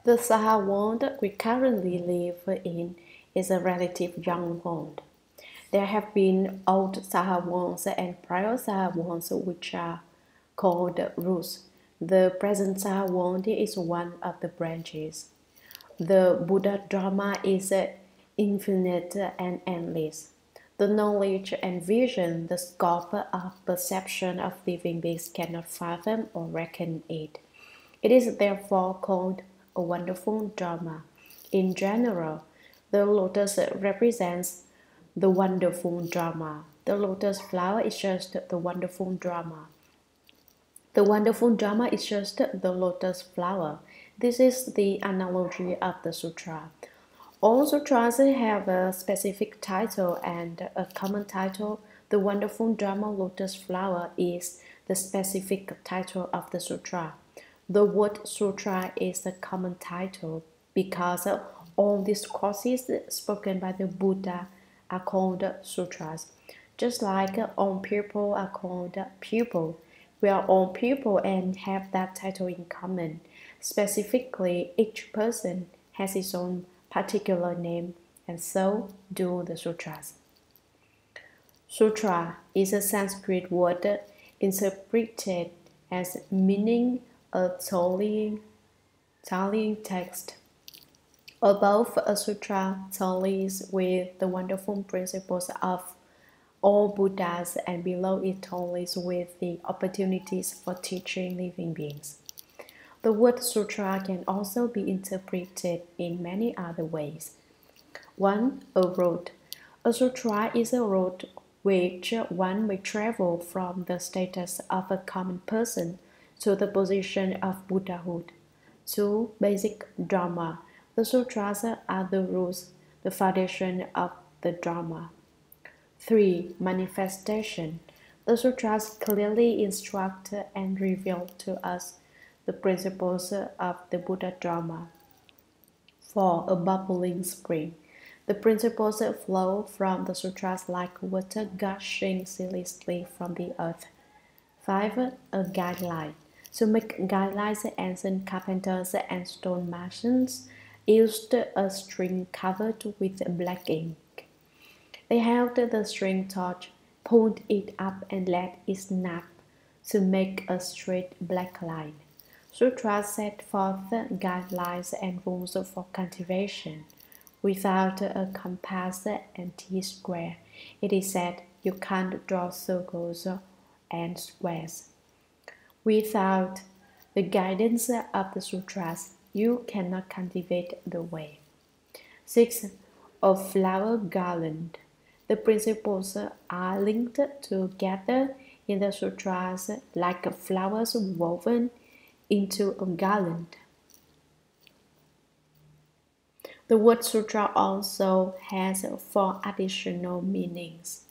The Saha world we currently live in is a relative young world. There have been old Saha worlds and prior Saha worlds which are called roots. The present Saha world is one of the branches. The Buddha Dharma is infinite and endless. The knowledge and vision, the scope of perception of living beings cannot fathom or reckon it. It is therefore called a wonderful Dharma. In general, the lotus represents the wonderful Dharma. The lotus flower is just the wonderful Dharma. The wonderful Dharma is just the lotus flower. This is the analogy of the sutra. All sutras have a specific title and a common title. The wonderful Dharma lotus flower is the specific title of the sutra. The word sutra is the common title because all discourses spoken by the Buddha are called sutras, just like all people are called people. We are all people and have that title in common. Specifically, each person has its own particular name, and so do the sutras. Sutra is a Sanskrit word interpreted as meaning a tallying text. Above a sutra tallies with the wonderful principles of all Buddhas, and below it tallies with the opportunities for teaching living beings. The word sutra can also be interpreted in many other ways. 1. A road. A sutra is a road which one may travel from the status of a common person to the position of Buddhahood. 2. Basic Dharma. The sutras are the rules, the foundation of the Dharma. 3. Manifestation. The sutras clearly instruct and reveal to us the principles of the Buddha Dharma. 4. A bubbling spring. The principles flow from the sutras like water gushing ceaselessly from the earth. 5. A guideline. To make guidelines, ancient carpenters and stonemasons used a string covered with black ink. They held the string taut, pulled it up and let it snap to make a straight black line. Sutras set forth guidelines and rules for cultivation. Without a compass and T-square, it is said you can't draw circles and squares. Without the guidance of the sutras, you cannot cultivate the way. 6. A flower garland. The principles are linked together in the sutras like flowers woven into a garland. The word sutra also has 4 additional meanings.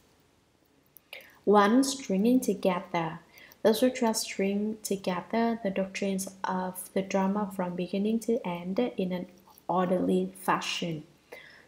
1. Stringing together. The sutras string together the doctrines of the Dharma from beginning to end in an orderly fashion.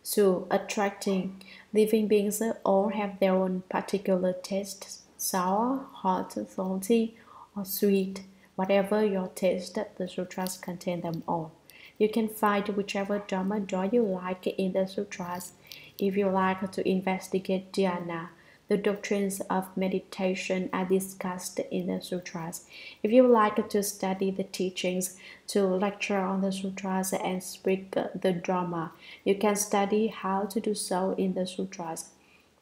2. Attracting. Living beings all have their own particular tastes, sour, hot, salty, or sweet. Whatever your taste, the sutras contain them all. You can find whichever Dharma door you like in the sutras. If you like to investigate dhyana, the doctrines of meditation are discussed in the sutras. If you like to study the teachings, to lecture on the sutras and speak the Dharma, you can study how to do so in the sutras.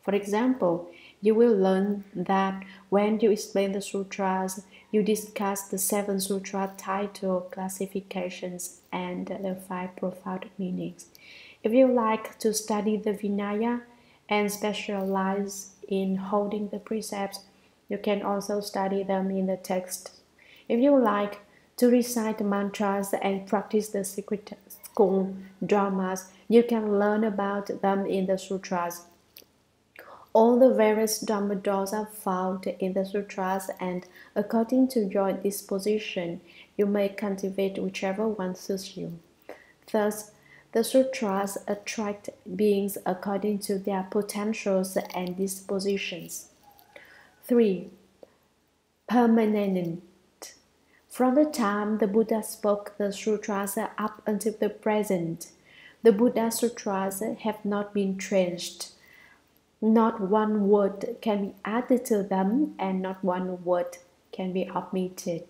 For example, you will learn that when you explain the sutras, you discuss the 7 sutra title classifications and the 5 profound meanings. If you like to study the Vinaya and specialize in holding the precepts, you can also study them in the text. If you like to recite mantras and practice the secret school dramas, you can learn about them in the sutras. All the various Dharma doors are found in the sutras, and according to your disposition, you may cultivate whichever one suits you. Thus, the sutras attract beings according to their potentials and dispositions. 3. Permanent. From the time the Buddha spoke the sutras up until the present, the Buddha Sutras have not been changed. Not one word can be added to them, and not one word can be omitted.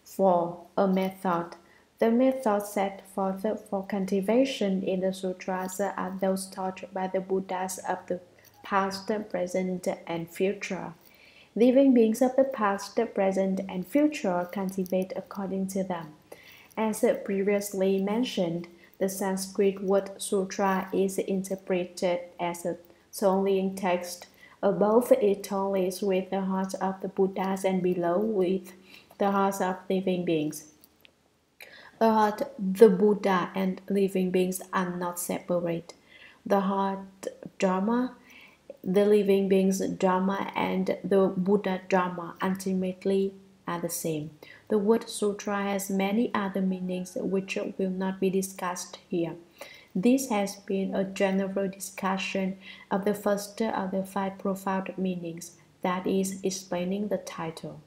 4. A method. The methods set forth for cultivation in the sutras are those taught by the Buddhas of the past, present, and future. Living beings of the past, present, and future cultivate according to them. As previously mentioned, the Sanskrit word sutra is interpreted as a tolling text. Above it tallies with the hearts of the Buddhas, and below with the hearts of living beings. The Buddha and living beings are not separate. The heart Dharma, the living beings Dharma, and the Buddha Dharma ultimately are the same. The word sutra has many other meanings which will not be discussed here. This has been a general discussion of the first of the 5 profound meanings, that is, explaining the title.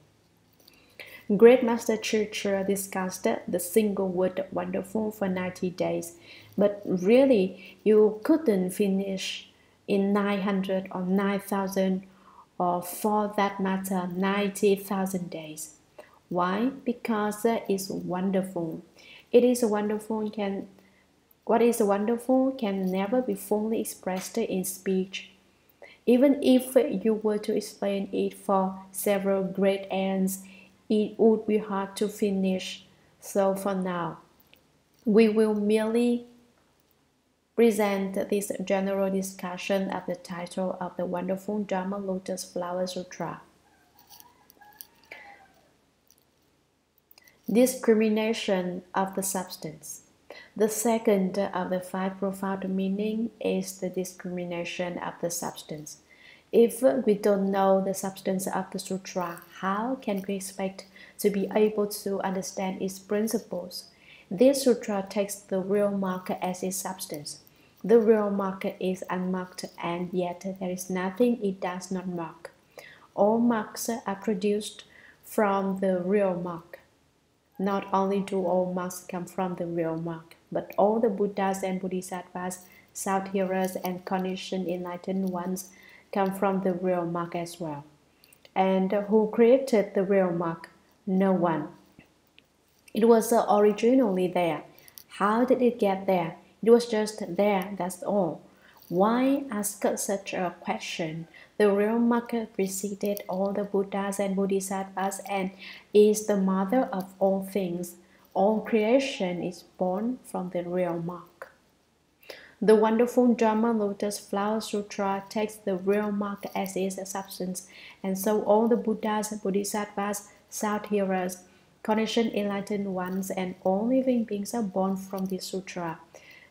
Great Master Churcher discussed the single word wonderful for 90 days, but really you couldn't finish in 900 or 9,000 or for that matter 90,000 days. Why? Because it's wonderful. What is wonderful can never be fully expressed in speech. Even if you were to explain it for several great ends, it would be hard to finish. So for now, we will merely present this general discussion of the title of the wonderful Dharma Lotus Flower Sutra. Discrimination of the substance. The second of the 5 profound meanings is the discrimination of the substance. If we don't know the substance of the sutra, how can we expect to be able to understand its principles? This sutra takes the real mark as its substance. The real mark is unmarked, and yet there is nothing it does not mark. All marks are produced from the real mark. Not only do all marks come from the real mark, but all the Buddhas and Bodhisattvas, sought-hearers, and conditioned enlightened ones come from the real mark as well. And who created the real mark? No one. It was originally there. How did it get there? It was just there, that's all. Why ask such a question? The real mark preceded all the Buddhas and Bodhisattvas and is the mother of all things. All creation is born from the real mark. The wonderful Dharma Lotus Flower Sutra takes the real mark as its substance, and so all the Buddhas, Bodhisattvas, sought-hearers, conditioned enlightened ones, and all living beings are born from this sutra.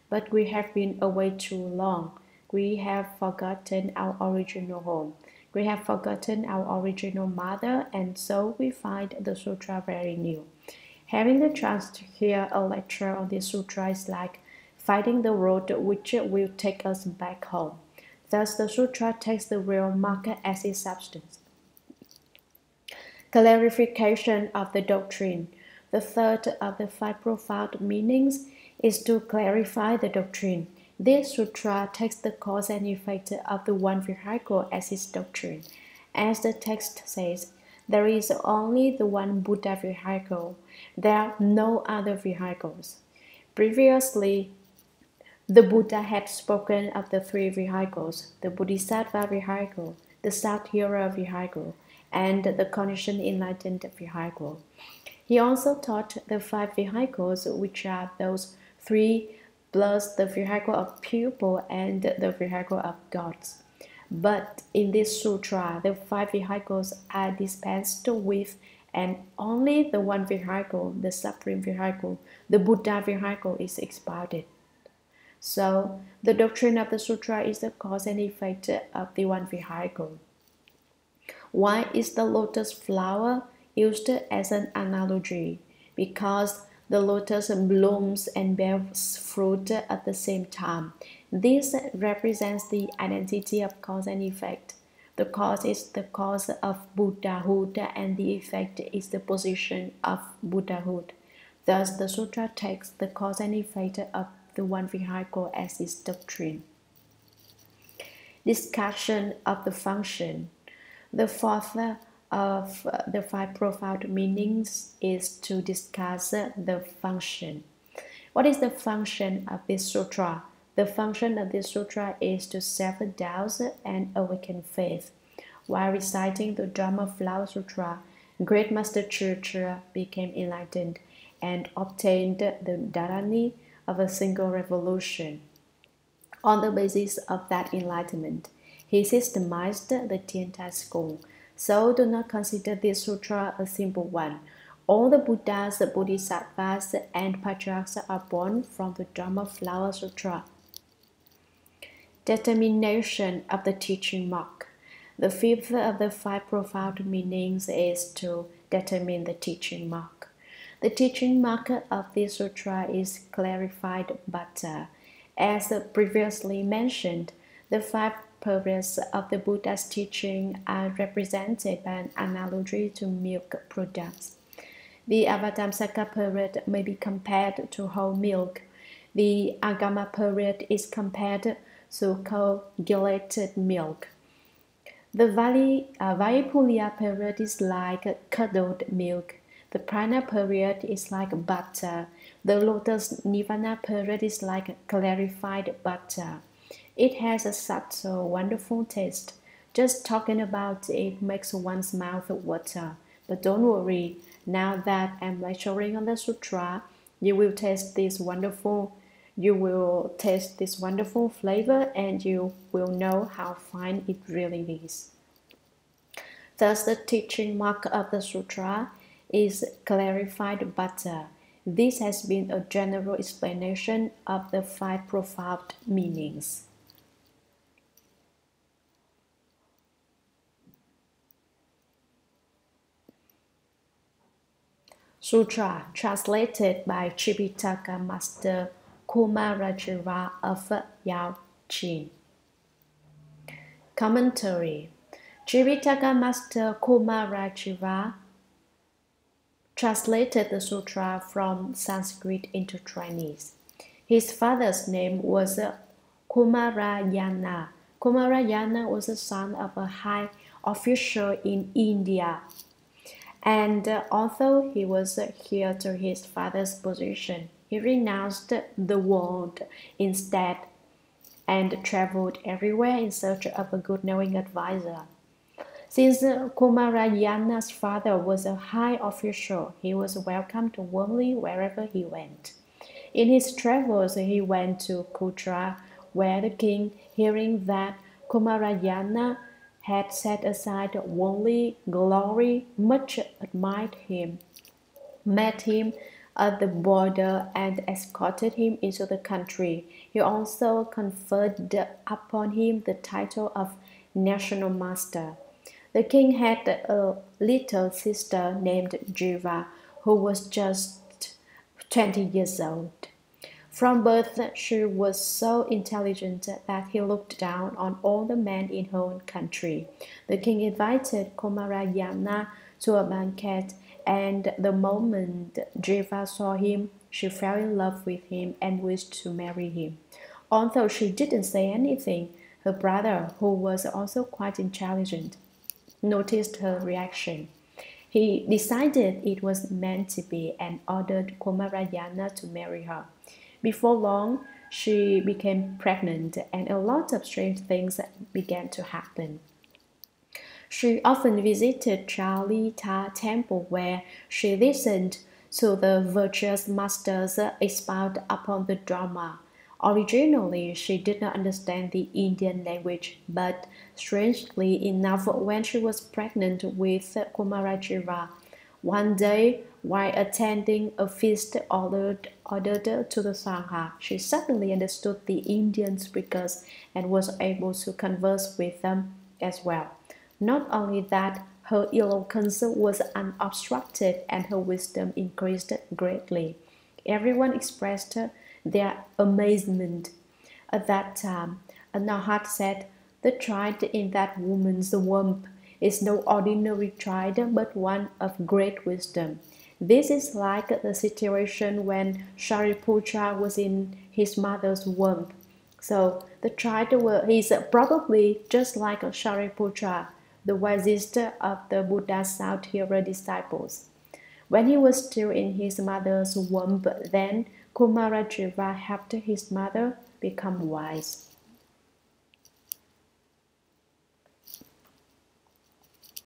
But we have been away too long. We have forgotten our original home. We have forgotten our original mother, and so we find the sutra very new. Having the chance to hear a lecture on this sutra is like finding the road which will take us back home. Thus, the sutra takes the real mark as its substance. Clarification of the doctrine. The third of the 5 profound meanings is to clarify the doctrine. This sutra takes the cause and effect of the one vehicle as its doctrine. As the text says, there is only the one Buddha vehicle. There are no other vehicles. Previously, the Buddha had spoken of the 3 vehicles, the Bodhisattva vehicle, the sought-hearer vehicle, and the conditioned enlightened vehicle. He also taught the 5 vehicles, which are those 3 plus the vehicle of pupil and the vehicle of gods. But in this sutra, the 5 vehicles are dispensed with, and only the one vehicle, the supreme vehicle, the Buddha vehicle, is expounded. So, the doctrine of the sutra is the cause and effect of the one vehicle. Why is the lotus flower used as an analogy? Because the lotus blooms and bears fruit at the same time. This represents the identity of cause and effect. The cause is the cause of Buddhahood, and the effect is the position of Buddhahood. Thus, the sutra takes the cause and effect of the one vehicle as its doctrine. Discussion of the function. The fourth of the five profound meanings is to discuss the function. What is the function of this sutra? The function of this sutra is to sever doubts and awaken faith. While reciting the Dharma Flower Sutra, Great Master Churcha became enlightened and obtained the dharani of a single revolution. On the basis of that enlightenment, he systemized the Tiantai school. So do not consider this sutra a simple one. All the Buddhas, Bodhisattvas, and Patriarchs are born from the Dharma Flower Sutra. Determination of the teaching mark. The fifth of the five profound meanings is to determine the teaching mark. The teaching mark of this sutra is clarified butter. As previously mentioned, the five periods of the Buddha's teaching are represented by an analogy to milk products. The Avatamsaka period may be compared to whole milk. The Agama period is compared to coagulated milk. The Vaipulya period is like curdled milk. The Prana period is like butter. The Lotus Nirvana period is like clarified butter. It has a subtle, wonderful taste. Just talking about it makes one's mouth water. But don't worry, now that I'm lecturing on the sutra, you will taste this wonderful flavor, and you will know how fine it really is. Thus, the teaching mark of the sutra is clarified butter. This has been a general explanation of the five profound meanings. Sutra, translated by Tripitaka Master Kumarajira of Yao Qin. Commentary. Tripitaka Master Kumarajira translated the sutra from Sanskrit into Chinese. His father's name was Kumarayana. Kumarayana was the son of a high official in India. And although he was heir to his father's position, he renounced the world instead and traveled everywhere in search of a good knowing advisor. Since Kumarayana's father was a high official, he was welcomed warmly wherever he went. In his travels, he went to Kutra, where the king, hearing that Kumarayana had set aside worldly glory, much admired him, met him at the border and escorted him into the country. He also conferred upon him the title of national master. The king had a little sister named Jiva, who was just 20 years old. From birth, she was so intelligent that he looked down on all the men in her own country. The king invited Kumarayana to a banquet, and the moment Jiva saw him, she fell in love with him and wished to marry him. Although she didn't say anything, her brother, who was also quite intelligent, noticed her reaction. He decided it was meant to be and ordered Kumarayana to marry her. Before long, she became pregnant, and a lot of strange things began to happen. She often visited Charlita Temple, where she listened to the virtuous masters expound upon the Dharma. Originally, she did not understand the Indian language, but strangely enough, when she was pregnant with Kumarajira, one day, while attending a feast ordered to the Sangha, she suddenly understood the Indian speakers and was able to converse with them as well. Not only that, her eloquence was unobstructed and her wisdom increased greatly. Everyone expressed their amazement. At that time, Anahat said, The child in that woman's womb is no ordinary child, but one of great wisdom. This is like the situation when Shariputra was in his mother's womb. So the child is probably just like Shariputra, the wisest of the Buddha's South-hearer disciples. When he was still in his mother's womb, then Kumarajiva helped his mother become wise.